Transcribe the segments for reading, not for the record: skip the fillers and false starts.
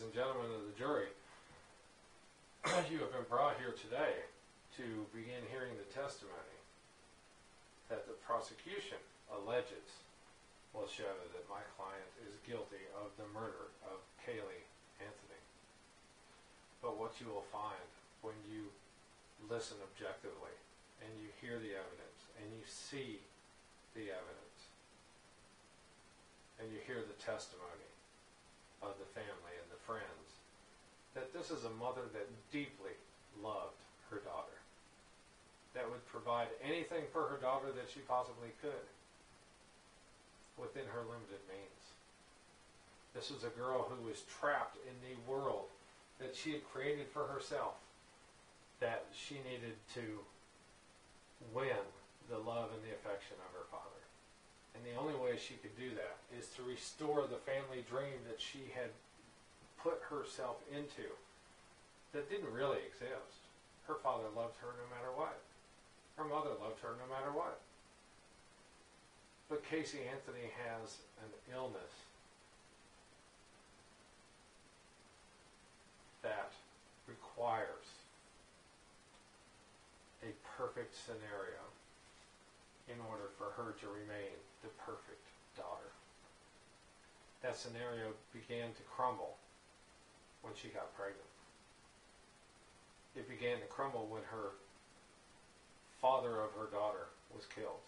and gentlemen of the jury, you have been brought here today to begin hearing the testimony that the prosecution alleges will show that my client is guilty of the murder of Caylee Anthony. But what you will find when you listen objectively and you hear the evidence and you see the evidence and you hear the testimony of the family and the friends, that this is a mother that deeply loved her daughter, that would provide anything for her daughter that she possibly could within her limited means. This was a girl who was trapped in the world that she had created for herself, that she needed to win the love and the affection of her father. And the only way she could do that is to restore the family dream that she had put herself into that didn't really exist. Her father loved her no matter what. Her mother loved her no matter what. But Casey Anthony has an illness that requires a perfect scenario in order for her to remain the perfect daughter. That scenario began to crumble when she got pregnant. It began to crumble when her father of her daughter was killed.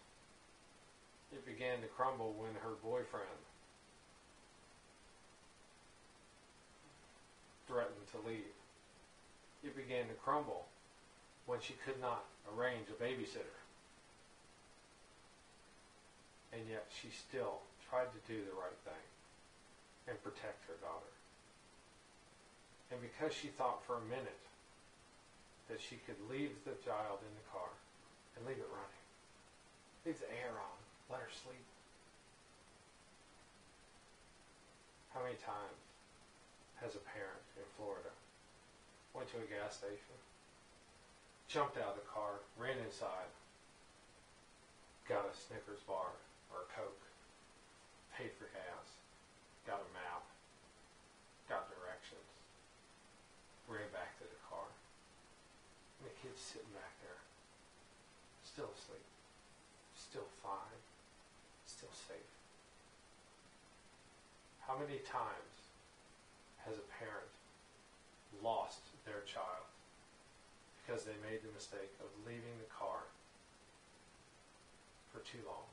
It began to crumble when her boyfriend threatened to leave. It began to crumble when she could not arrange a babysitter. And yet she still tried to do the right thing and protect her daughter. And because she thought for a minute that she could leave the child in the car and leave it running, leave the air on, let her sleep. How many times has a parent in Florida went to a gas station, jumped out of the car, ran inside, got a Snickers bar or a Coke, paid for gas, got a map, got directions, ran back to the car, and the kid's sitting back there, still asleep, still fine, still safe. How many times has a parent lost their child because they made the mistake of leaving the car for too long?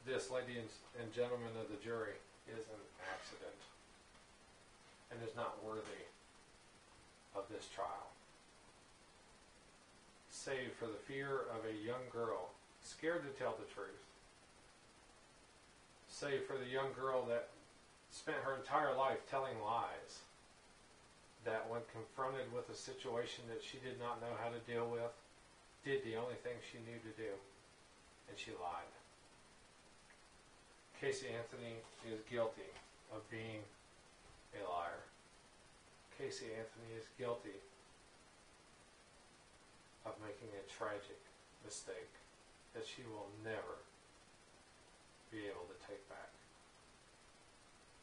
This, ladies and gentlemen of the jury, is an accident and is not worthy of this trial. Save for the fear of a young girl scared to tell the truth. Save for the young girl that spent her entire life telling lies, that when confronted with a situation that she did not know how to deal with, did the only thing she knew to do, and she lied. Casey Anthony is guilty of being a liar. Casey Anthony is guilty of making a tragic mistake that she will never be able to take back,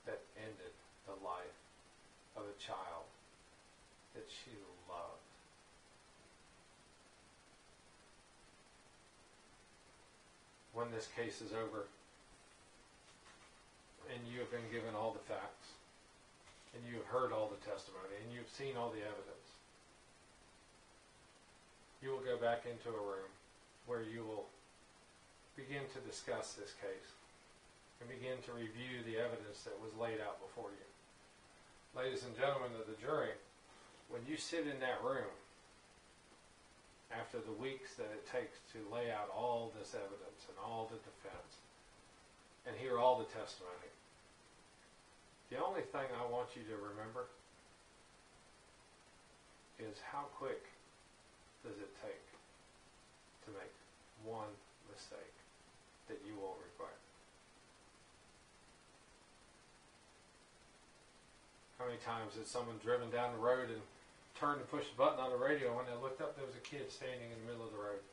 that ended the life of a child that she loved. When this case is over, and you have been given all the facts, and you have heard all the testimony, and you've seen all the evidence, you will go back into a room where you will begin to discuss this case and begin to review the evidence that was laid out before you. Ladies and gentlemen of the jury, when you sit in that room after the weeks that it takes to lay out all this evidence and all the defense and hear all the testimony, the only thing I want you to remember is how quick does it take to make one mistake that you will regret. How many times has someone driven down the road and turned and pushed a button on the radio, when they looked up there was a kid standing in the middle of the road?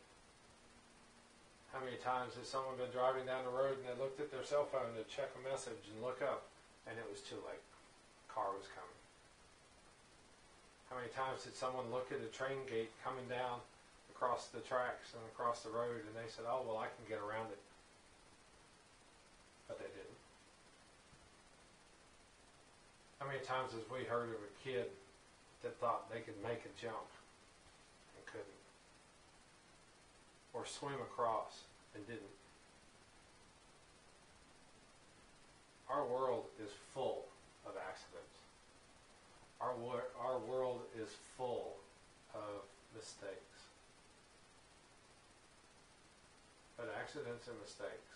How many times has someone been driving down the road and they looked at their cell phone to check a message and look up and it was too late. Car was coming. How many times did someone look at a train gate coming down across the tracks and across the road, and they said, oh, well, I can get around it. But they didn't. How many times have we heard of a kid that thought they could make a jump and couldn't? Or swim across and didn't? Our world is full of accidents. Our world is full of mistakes. But accidents and mistakes